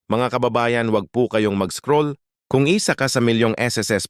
Mga kababayan, wag po kayong mag-scroll. Kung isa ka sa milyong SSS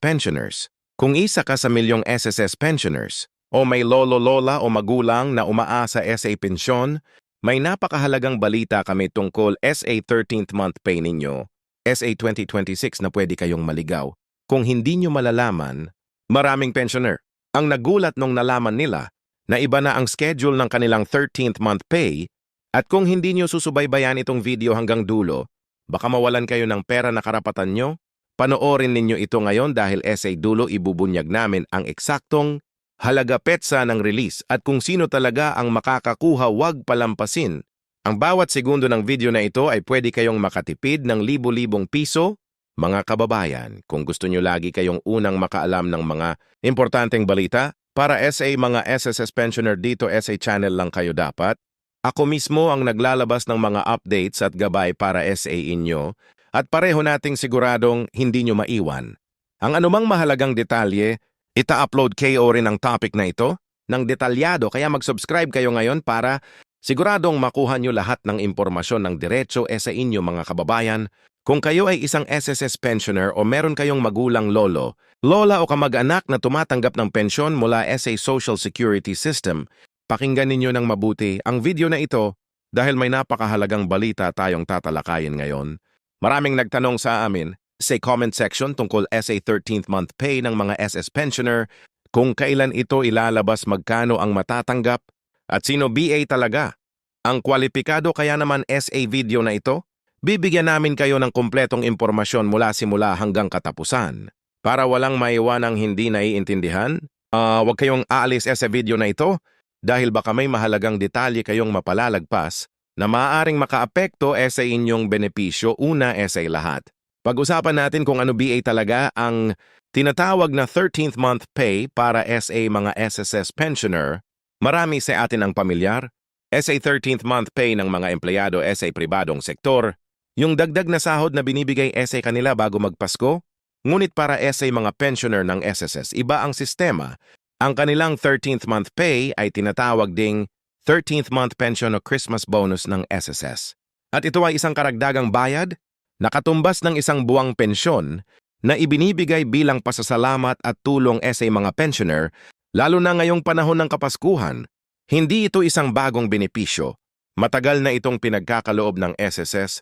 pensioners, o may lolo-lola o magulang na umaasa SA pensyon, may napakahalagang balita kami tungkol SA 13th month pay ninyo, SA 2026 na pwede kayong maligaw. Kung hindi nyo malalaman, maraming pensioner ang nagulat nung nalaman nila na iba na ang schedule ng kanilang 13th month pay, at kung hindi nyo susubaybayan itong video hanggang dulo, baka mawalan kayo ng pera na karapatan nyo. Panoorin ninyo ito ngayon dahil SA dulo ibubunyag namin ang eksaktong halaga petsa ng release at kung sino talaga ang makakakuha, wag palampasin. Ang bawat segundo ng video na ito ay pwede kayong makatipid ng libo-libong piso. Mga kababayan, kung gusto nyo lagi kayong unang makaalam ng mga importanteng balita, para SA mga SSS pensioner dito SA channel lang kayo dapat. Ako mismo ang naglalabas ng mga updates at gabay para SA inyo at pareho nating siguradong hindi nyo maiwan. Ang anumang mahalagang detalye, ita-upload kayo rin ang topic na ito ng detalyado kaya mag-subscribe kayo ngayon para siguradong makuha nyo lahat ng impormasyon ng diretso sa inyo mga kababayan. Kung kayo ay isang SSS pensioner o meron kayong magulang lolo, lola o kamag-anak na tumatanggap ng pensyon mula SA Social Security System, pakinggan ninyo ng mabuti ang video na ito dahil may napakahalagang balita tayong tatalakayin ngayon. Maraming nagtanong sa amin sa comment section tungkol SA 13th month pay ng mga SS pensioner, kung kailan ito ilalabas, magkano ang matatanggap, at sino BA talaga ang kwalipikado. Kaya naman SA video na ito, bibigyan namin kayo ng kumpletong impormasyon mula simula hanggang katapusan. Para walang maiwanang hindi naiintindihan, huwag kayong aalis sa video na ito dahil baka may mahalagang detalye kayong mapalalagpas na maaaring makaapekto sa inyong benepisyo. Una sa lahat, pag-usapan natin kung ano BA talaga ang tinatawag na 13th month pay para SA mga SSS pensioner. Marami sa atin ang pamilyar. SA 13th month pay ng mga empleyado SA pribadong sektor, yung dagdag na sahod na binibigay SA kanila bago magpasko. Ngunit para SA mga pensioner ng SSS, iba ang sistema. Ang kanilang 13th month pay ay tinatawag ding 13th month pension o Christmas bonus ng SSS. At ito ay isang karagdagang bayad na katumbas ng isang buwang pensyon na ibinibigay bilang pasasalamat at tulong sa mga pensioner, lalo na ngayong panahon ng Kapaskuhan. Hindi ito isang bagong benepisyo. Matagal na itong pinagkakaloob ng SSS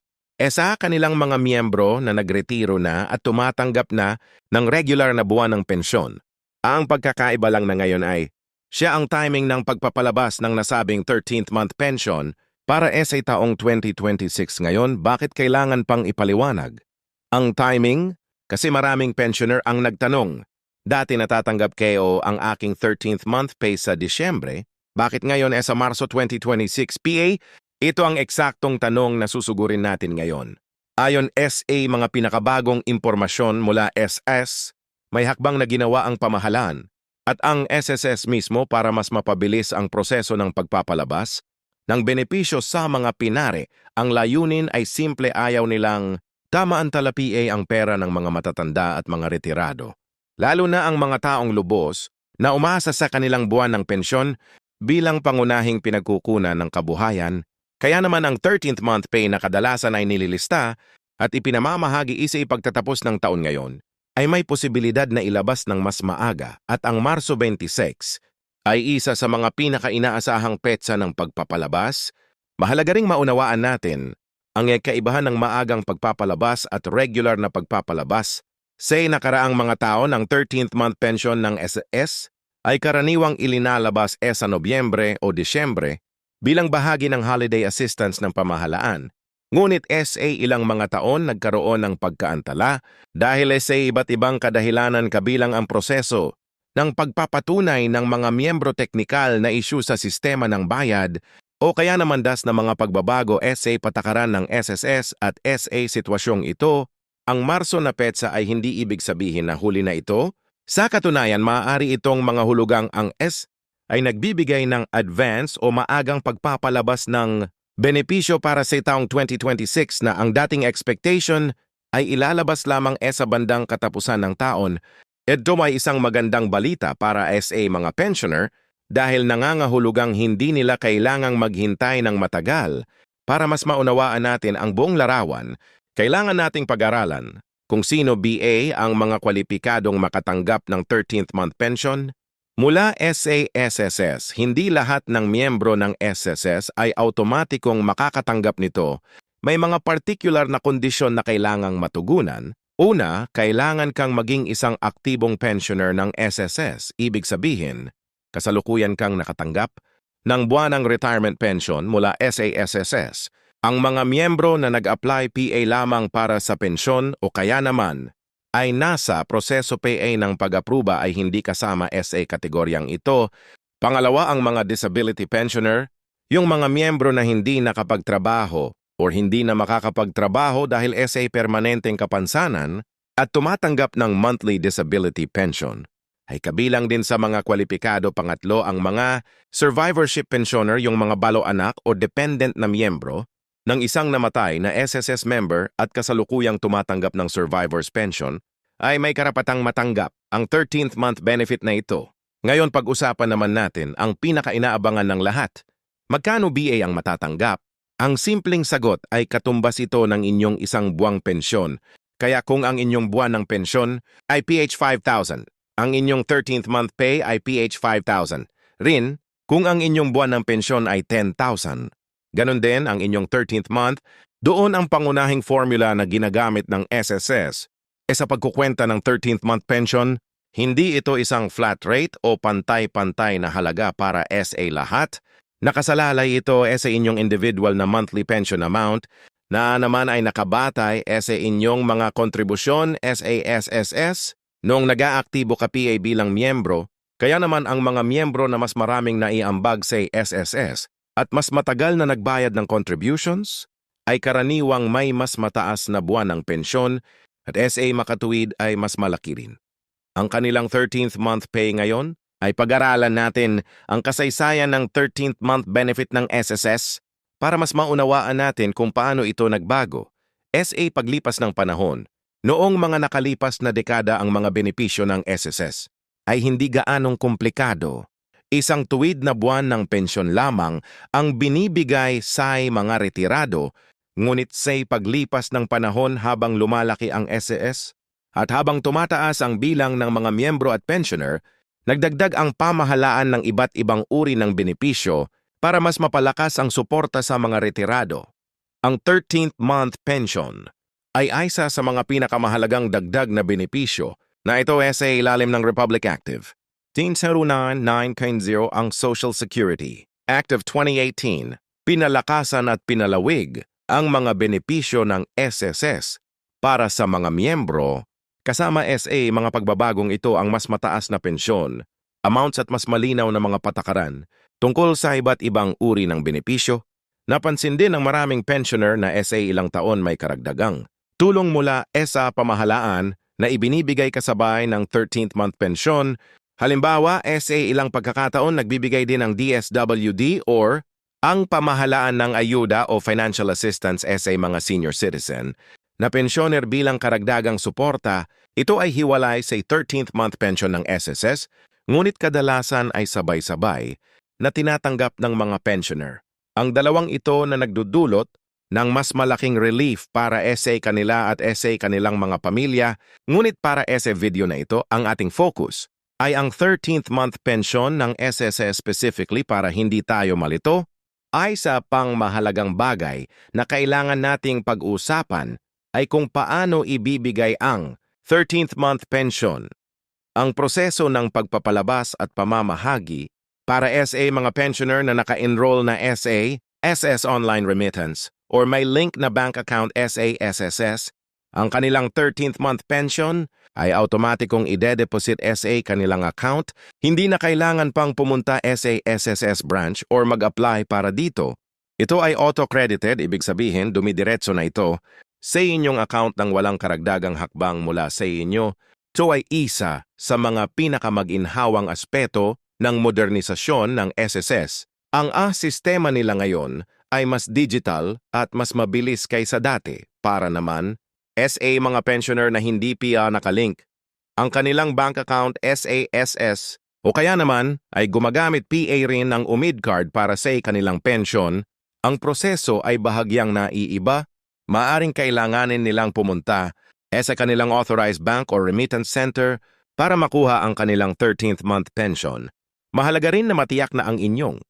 sa kanilang mga miyembro na nagretiro na at tumatanggap na ng regular na buwan ng pensyon. Ang pagkakaiba lang na ngayon ay siya ang timing ng pagpapalabas ng nasabing 13th month pension para sa taong 2026 ngayon. Bakit kailangan pang ipaliwanag ang timing? Kasi maraming pensioner ang nagtanong, dati natatanggap kayo ang aking 13th month pay sa Disyembre, bakit ngayon sa Marso 2026 PA? Ito ang eksaktong tanong na susugurin natin ngayon. Ayon SA mga pinakabagong impormasyon mula SS, may hakbang na ginawa ang pamahalaan at ang SSS mismo para mas mapabilis ang proseso ng pagpapalabas ng benepisyo sa mga pinare. Ang layunin ay simple, ayaw nilang tamaan tala PA ang pera ng mga matatanda at mga retirado, lalo na ang mga taong lubos na umasa sa kanilang buwan ng pensyon bilang pangunahing pinagkukunan ng kabuhayan. Kaya naman ang 13th month pay na kadalasan ay nililista at ipinamamahagi sa ipagtatapos ng taon ngayon ay may posibilidad na ilabas ng mas maaga, at ang Marso 26 ay isa sa mga pinaka-inaasahang petsa ng pagpapalabas. Mahalaga ring maunawaan natin ang kaibahan ng maagang pagpapalabas at regular na pagpapalabas. Sa nakaraang mga taon, ang 13th month pension ng SS ay karaniwang ilinalabas sa Nobyembre o Disyembre bilang bahagi ng holiday assistance ng pamahalaan. Ngunit SA ilang mga taon nagkaroon ng pagkaantala dahil sa iba't ibang kadahilanan, kabilang ang proseso ng pagpapatunay ng mga miyembro teknikal na isyu sa sistema ng bayad o kaya naman das na mga pagbabago SA patakaran ng SSS at SA sitwasyong ito. Ang Marso na petsa ay hindi ibig sabihin na huli na ito. Sa katunayan, maaari itong mga hulugang ang S ay nagbibigay ng advance o maagang pagpapalabas ng benepisyo para sa taong 2026 na ang dating expectation ay ilalabas lamang sa bandang katapusan ng taon. Ito ay isang magandang balita para SA mga pensioner dahil nangangahulugang hindi nila kailangang maghintay ng matagal. Para mas maunawaan natin ang buong larawan, Kailangan nating pag-aralan kung sino BA ang mga kwalipikadong makatanggap ng 13th month pension. Mula SASSS, hindi lahat ng miyembro ng SSS ay automatikong makakatanggap nito. May mga particular na kondisyon na kailangang matugunan. Una, kailangan kang maging isang aktibong pensioner ng SSS. Ibig sabihin, kasalukuyan kang nakatanggap ng buwanang retirement pension mula SASSS. Ang mga miyembro na nag-apply PA lamang para sa pensyon o kaya naman ay nasa proseso PA ng pag-apruba ay hindi kasama SA kategoryang ito. Pangalawa, ang mga disability pensioner, yung mga miyembro na hindi nakapagtrabaho o hindi na makakapagtrabaho dahil SA permanenteng kapansanan at tumatanggap ng monthly disability pension. Ay kabilang din sa mga kwalipikado. Pangatlo, ang mga survivorship pensioner, yung mga balo-anak o dependent na miyembro ng isang namatay na SSS member at kasalukuyang tumatanggap ng survivor's pension ay may karapatang matanggap ang 13th month benefit na ito. Ngayon pag-usapan naman natin ang pinaka-inaabangan ng lahat. Magkano BA ang matatanggap? Ang simpleng sagot ay katumbas ito ng inyong isang buwang pensyon. Kaya kung ang inyong buwan ng pensyon ay PH 5,000, ang inyong 13th month pay ay PH 5,000. Rin, kung ang inyong buwan ng pensyon ay 10,000. Ganon din ang inyong 13th month, doon ang pangunahing formula na ginagamit ng SSS. Sa pagkukwenta ng 13th month pension, hindi ito isang flat rate o pantay-pantay na halaga para SA lahat. Nakasalalay ito sa inyong individual na monthly pension amount na naman ay nakabatay sa inyong mga kontribusyon SASSS noong nag-aaktibo ka PA bilang miyembro. Kaya naman ang mga miyembro na mas maraming naiambag sa SSS at mas matagal na nagbayad ng contributions ay karaniwang may mas mataas na buwan ng pensyon at SA makatuwid ay mas malaki rin. Ang kanilang 13th month pay ngayon ay pag-aralan natin ang kasaysayan ng 13th month benefit ng SSS para mas maunawaan natin kung paano ito nagbago. SA paglipas ng panahon, noong mga nakalipas na dekada ang mga benepisyo ng SSS ay hindi gaanong komplikado. Isang tuwid na buwan ng pensyon lamang ang binibigay sa mga retirado, ngunit sa paglipas ng panahon habang lumalaki ang SSS at habang tumataas ang bilang ng mga miyembro at pensioner, nagdagdag ang pamahalaan ng iba't ibang uri ng benepisyo para mas mapalakas ang suporta sa mga retirado. Ang 13th month pension ay isa sa mga pinakamahalagang dagdag na benepisyo na ito sa ilalim ng Republic Active 109-990 ang Social Security Act of 2018, pinalakasan at pinalawig ang mga benepisyo ng SSS para sa mga miyembro. Kasama SA, mga pagbabagong ito ang mas mataas na pensyon, amounts at mas malinaw na mga patakaran tungkol sa iba't ibang uri ng benepisyo. Napansin din ng maraming pensioner na SA ilang taon may karagdagang tulong mula sa pamahalaan na ibinibigay kasabay ng 13th month pensyon. Halimbawa, SA ilang pagkakataon nagbibigay din ng DSWD or ang pamahalaan ng ayuda o financial assistance sa mga senior citizen na pensyoner bilang karagdagang suporta. Ito ay hiwalay sa 13th month pension ng SSS, ngunit kadalasan ay sabay-sabay na tinatanggap ng mga pensioner. Ang dalawang ito na nagdudulot ng mas malaking relief para SA kanila at SA kanilang mga pamilya, ngunit para sa video na ito, ang ating focus ay ang 13th month pension ng SSS specifically para hindi tayo malito, ay sa pangmahalagang bagay na kailangan nating pag-usapan ay kung paano ibibigay ang 13th month pension. Ang proseso ng pagpapalabas at pamamahagi para SA mga pensioner na naka-enroll na SS online remittance or may link na bank account SASSS, ang kanilang 13th month pension ay automatikong ide-deposit SA kanilang account, hindi na kailangan pang pumunta SASSS branch or mag-apply para dito. Ito ay auto-credited, ibig sabihin dumidiretso na ito sa inyong account ng walang karagdagang hakbang mula sa inyo. Ito ay isa sa mga pinakamag-inhawang aspeto ng modernisasyon ng SSS. Ang sistema nila ngayon ay mas digital at mas mabilis kaysa dati para naman SA mga pensioner na hindi PA nakalink ang kanilang bank account SASS o kaya naman ay gumagamit PA rin ng UMID card para sa kanilang pensyon. Ang proseso ay bahagyang naiiba. Maaring kailanganin nilang pumunta sa kanilang authorized bank or remittance center para makuha ang kanilang 13th month pension. Mahalaga rin na matiyak na ang inyong